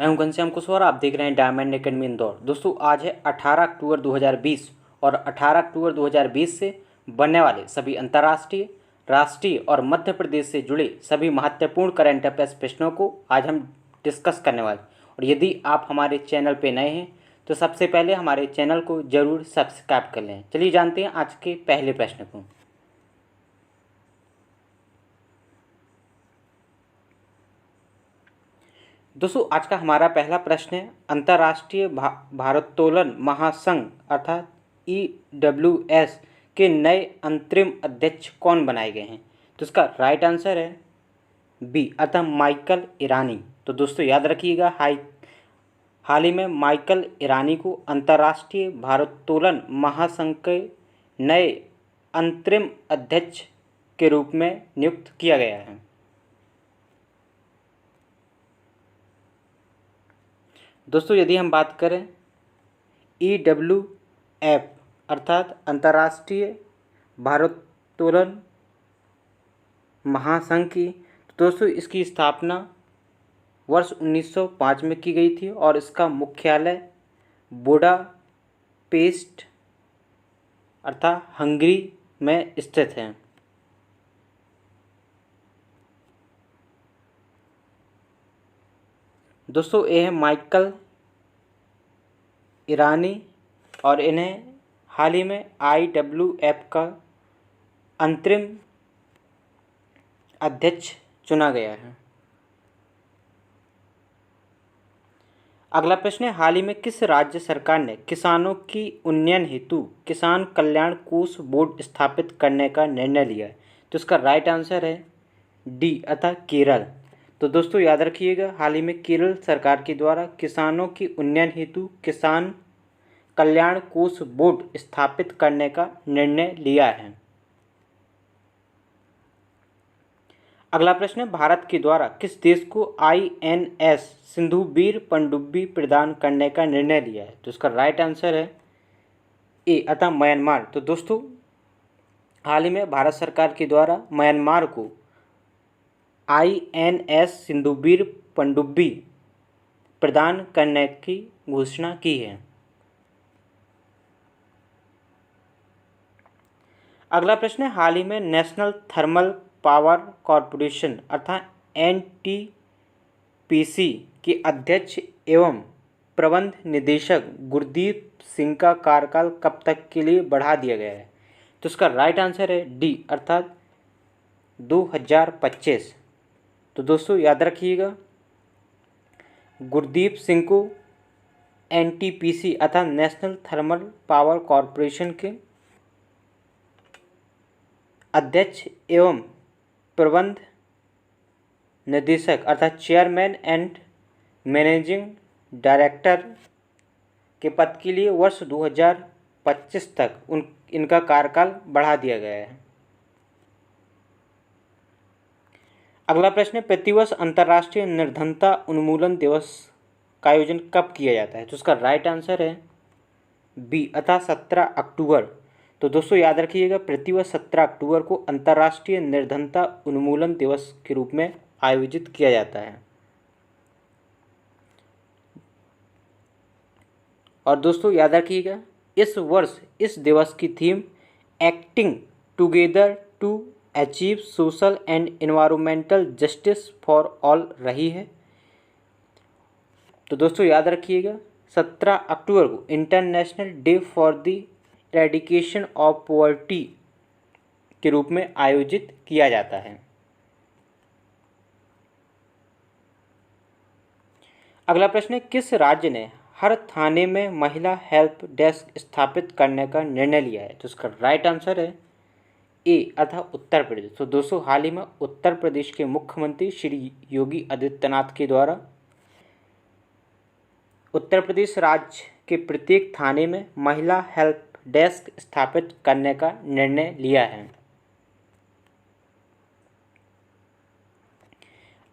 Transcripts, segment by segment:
मैं हूं घनश्याम कुशवाहा, आप देख रहे हैं डायमंड अकेडमी इंदौर। दोस्तों आज है 18 अक्टूबर 2020 और 18 अक्टूबर 2020 से बनने वाले सभी अंतर्राष्ट्रीय, राष्ट्रीय और मध्य प्रदेश से जुड़े सभी महत्वपूर्ण करंट अफेयर्स प्रश्नों को आज हम डिस्कस करने वाले। और यदि आप हमारे चैनल पर नए हैं तो सबसे पहले हमारे चैनल को ज़रूर सब्सक्राइब कर लें। चलिए जानते हैं आज के पहले प्रश्न को। दोस्तों आज का हमारा पहला प्रश्न है, अंतर्राष्ट्रीय भारोत्तोलन महासंघ अर्थात EWS के नए अंतरिम अध्यक्ष कौन बनाए गए हैं? तो इसका राइट आंसर है बी अर्थात माइकल ईरानी। तो दोस्तों याद रखिएगा, हाल ही में माइकल ईरानी को अंतर्राष्ट्रीय भारोत्तोलन महासंघ के नए अंतरिम अध्यक्ष के रूप में नियुक्त किया गया है। दोस्तों यदि हम बात करें EWF अर्थात अंतर्राष्ट्रीय भारोत्तोलन महासंघ की, तो दोस्तों इसकी स्थापना वर्ष 1905 में की गई थी और इसका मुख्यालय बुडापेस्ट अर्थात हंगरी में स्थित है। दोस्तों ये है माइकल ईरानी और इन्हें हाल ही में IWF का अंतरिम अध्यक्ष चुना गया है। अगला प्रश्न है, हाल ही में किस राज्य सरकार ने किसानों की उन्नयन हेतु किसान कल्याण कोष बोर्ड स्थापित करने का निर्णय लिया है? तो इसका राइट आंसर है डी अर्थात केरल। तो दोस्तों याद रखिएगा, हाल ही में केरल सरकार के द्वारा किसानों की उन्नयन हेतु किसान कल्याण कोष बोर्ड स्थापित करने का निर्णय लिया है। अगला प्रश्न है, भारत के द्वारा किस देश को INS सिंधुवीर पनडुब्बी प्रदान करने का निर्णय लिया है? तो इसका राइट आंसर है ए अतः म्यांमार। तो दोस्तों हाल ही में भारत सरकार के द्वारा म्यांमार को INS सिंधुवीर पनडुब्बी प्रदान करने की घोषणा की है। अगला प्रश्न है, हाल ही में नेशनल थर्मल पावर कॉरपोरेशन अर्थात NTPC के अध्यक्ष एवं प्रबंध निदेशक गुरदीप सिंह का कार्यकाल कब तक के लिए बढ़ा दिया गया है? तो इसका राइट आंसर है डी अर्थात 2025। तो दोस्तों याद रखिएगा, गुरदीप सिंह को NTPC अर्थात नेशनल थर्मल पावर कॉरपोरेशन के अध्यक्ष एवं प्रबंध निदेशक अर्थात चेयरमैन एंड मैनेजिंग डायरेक्टर के पद के लिए वर्ष 2025 तक इनका कार्यकाल बढ़ा दिया गया है। अगला प्रश्न है, प्रतिवर्ष अंतर्राष्ट्रीय निर्धनता उन्मूलन दिवस का आयोजन कब किया जाता है? तो उसका राइट आंसर है बी अतः 17 अक्टूबर। तो दोस्तों याद रखिएगा, प्रतिवर्ष 17 अक्टूबर को अंतर्राष्ट्रीय निर्धनता उन्मूलन दिवस के रूप में आयोजित किया जाता है। और दोस्तों याद रखिएगा, इस वर्ष इस दिवस की theme acting together to achieve social and environmental justice for all रही है। तो दोस्तों याद रखिएगा, 17 अक्टूबर को international day for the eradication of poverty के रूप में आयोजित किया जाता है। अगला प्रश्न है, किस राज्य ने हर थाने में महिला हेल्प डेस्क स्थापित करने का निर्णय लिया है? तो उसका राइट आंसर है ए अर्थात उत्तर प्रदेश। तो दोस्तों हाल ही में उत्तर प्रदेश के मुख्यमंत्री श्री योगी आदित्यनाथ के द्वारा उत्तर प्रदेश राज्य के प्रत्येक थाने में महिला हेल्प डेस्क स्थापित करने का निर्णय लिया है।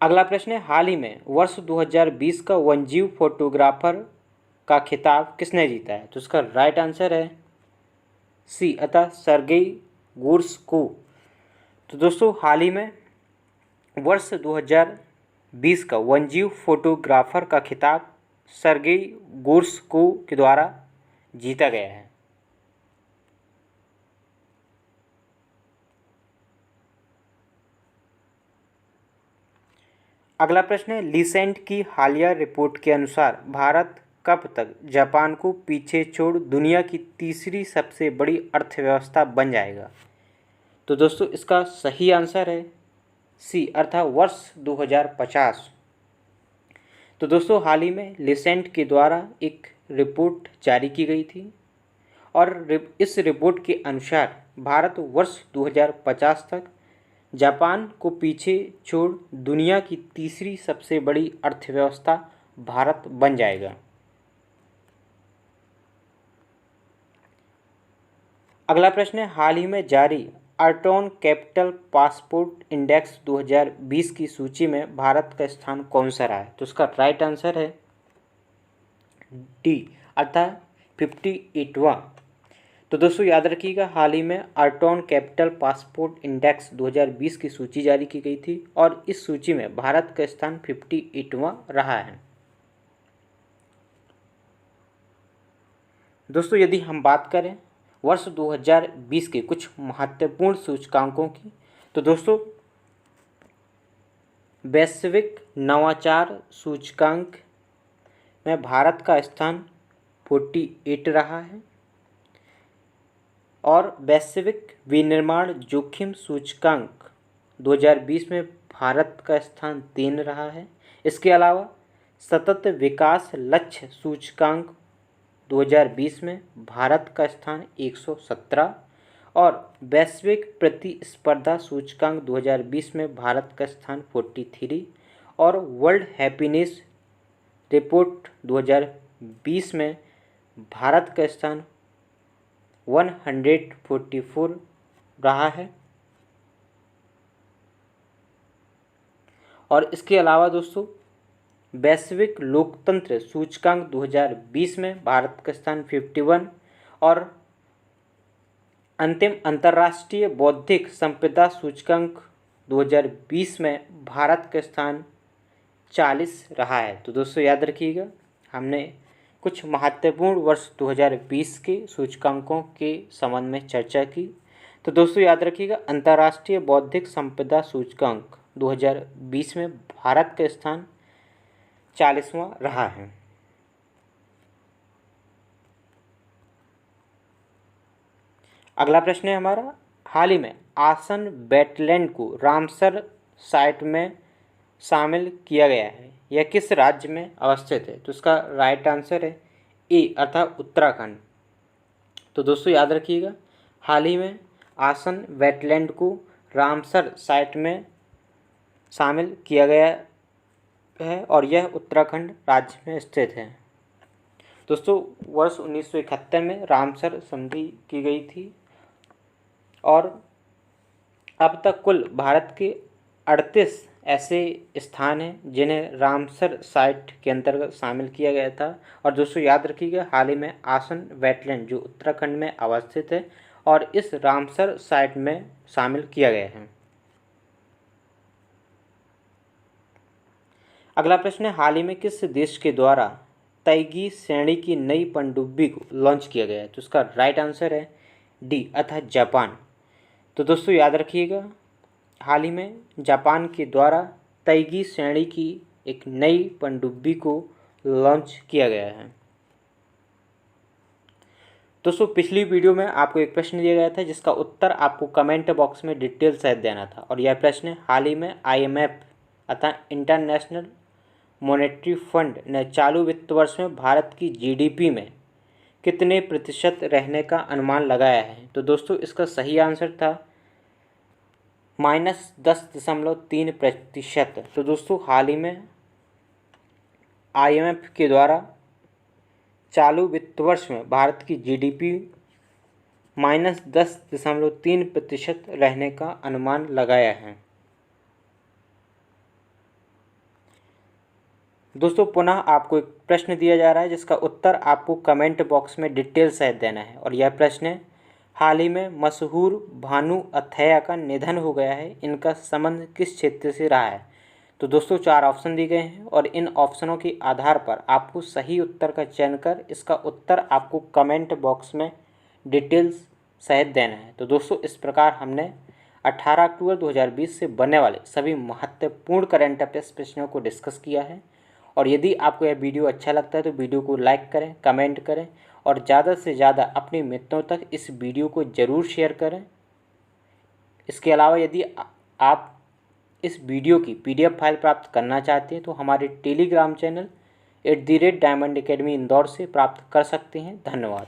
अगला प्रश्न है, हाल ही में वर्ष 2020 का वन्यजीव फोटोग्राफर का खिताब किसने जीता है? तो उसका राइट आंसर है सी अतः सर्गेई गुर्स्को। तो दोस्तों हाल ही में वर्ष 2020 का वन्यजीव फोटोग्राफर का खिताब सर्गेई गोर्स्को के द्वारा जीता गया है? अगला प्रश्न है, लीसेंट की हालिया रिपोर्ट के अनुसार भारत कब तक जापान को पीछे छोड़ दुनिया की तीसरी सबसे बड़ी अर्थव्यवस्था बन जाएगा? तो दोस्तों इसका सही आंसर है सी, अर्थात वर्ष 2050। तो दोस्तों हाल ही में लीसेंट के द्वारा एक रिपोर्ट जारी की गई थी और इस रिपोर्ट के अनुसार भारत वर्ष 2050 तक जापान को पीछे छोड़ दुनिया की तीसरी सबसे बड़ी अर्थव्यवस्था भारत बन जाएगा। अगला प्रश्न है, हाल ही में जारी अर्टोन कैपिटल पासपोर्ट इंडेक्स 2020 की सूची में भारत का स्थान कौन सा रहा है? तो उसका राइट आंसर है डी, अर्थात 58वां। तो दोस्तों याद रखिएगा, हाल ही में अर्टोन कैपिटल पासपोर्ट इंडेक्स 2020 की सूची जारी की गई थी और इस सूची में भारत का स्थान 58वां रहा है। दोस्तों यदि हम बात करें वर्ष 2020 के कुछ महत्वपूर्ण सूचकांकों की, तो दोस्तों वैश्विक नवाचार सूचकांक में भारत का स्थान 48 रहा है और वैश्विक विनिर्माण जोखिम सूचकांक 2020 में भारत का स्थान 3 रहा है। इसके अलावा सतत विकास लक्ष्य सूचकांक 2020 में भारत का स्थान 117 और वैश्विक प्रतिस्पर्धा सूचकांक 2020 में भारत का स्थान 43 और वर्ल्ड हैप्पीनेस रिपोर्ट 2020 में भारत का स्थान 144 रहा है। और इसके अलावा दोस्तों वैश्विक लोकतंत्र सूचकांक 2020 में भारत का स्थान 51 और अंतिम अंतर्राष्ट्रीय बौद्धिक संपदा सूचकांक 2020 में भारत का स्थान 40 रहा है। तो दोस्तों याद रखिएगा, हमने कुछ महत्वपूर्ण वर्ष 2020 के सूचकांकों के संबंध में चर्चा की। तो दोस्तों याद रखिएगा, अंतर्राष्ट्रीय बौद्धिक संपदा सूचकांक 2020 में भारत का स्थान 40वां रहा है। अगला प्रश्न है हमारा, हाल ही में आसन वेटलैंड को रामसर साइट में शामिल किया गया है, यह किस राज्य में अवस्थित है? तो इसका राइट आंसर है ए, अर्थात उत्तराखंड। तो दोस्तों याद रखिएगा, हाल ही में आसन वेटलैंड को रामसर साइट में शामिल किया गया है और यह उत्तराखंड राज्य में स्थित है। दोस्तों वर्ष 1971 में रामसर संधि की गई थी और अब तक कुल भारत के 38 ऐसे स्थान हैं जिन्हें रामसर साइट के अंतर्गत शामिल किया गया था। और दोस्तों याद रखिएगा, हाल ही में आसन वेटलैंड जो उत्तराखंड में अवस्थित है और इस रामसर साइट में शामिल किया गया है। अगला प्रश्न है, हाल ही में किस देश के द्वारा तैगी श्रेणी की नई पनडुब्बी को लॉन्च किया गया है? तो उसका राइट आंसर है डी, अर्थात जापान। तो दोस्तों याद रखिएगा, हाल ही में जापान के द्वारा तैगी श्रेणी की एक नई पनडुब्बी को लॉन्च किया गया है। दोस्तों पिछली वीडियो में आपको एक प्रश्न दिया गया था जिसका उत्तर आपको कमेंट बॉक्स में डिटेल सहित देना था और यह प्रश्न हाल ही में IMF अर्थात इंटरनेशनल मॉनेटरी फंड ने चालू वित्त वर्ष में भारत की GDP में कितने प्रतिशत रहने का अनुमान लगाया है? तो दोस्तों इसका सही आंसर था -10.3%। तो दोस्तों हाल ही में IMF के द्वारा चालू वित्त वर्ष में भारत की GDP -10.3% रहने का अनुमान लगाया है। दोस्तों पुनः आपको एक प्रश्न दिया जा रहा है जिसका उत्तर आपको कमेंट बॉक्स में डिटेल सहित देना है और यह प्रश्न है, हाल ही में मशहूर भानु अथैया का निधन हो गया है, इनका संबंध किस क्षेत्र से रहा है? तो दोस्तों 4 ऑप्शन दिए गए हैं और इन ऑप्शनों के आधार पर आपको सही उत्तर का चयन कर इसका उत्तर आपको कमेंट बॉक्स में डिटेल्स सहित देना है। तो दोस्तों इस प्रकार हमने 18 अक्टूबर 2020 से बनने वाले सभी महत्वपूर्ण करंट अफेयर्स प्रश्नों को डिस्कस किया है। और यदि आपको यह वीडियो अच्छा लगता है तो वीडियो को लाइक करें, कमेंट करें और ज़्यादा से ज़्यादा अपने मित्रों तक इस वीडियो को ज़रूर शेयर करें। इसके अलावा यदि आप इस वीडियो की PDF फाइल प्राप्त करना चाहते हैं तो हमारे Telegram channel @diamond academy Indore से प्राप्त कर सकते हैं। धन्यवाद।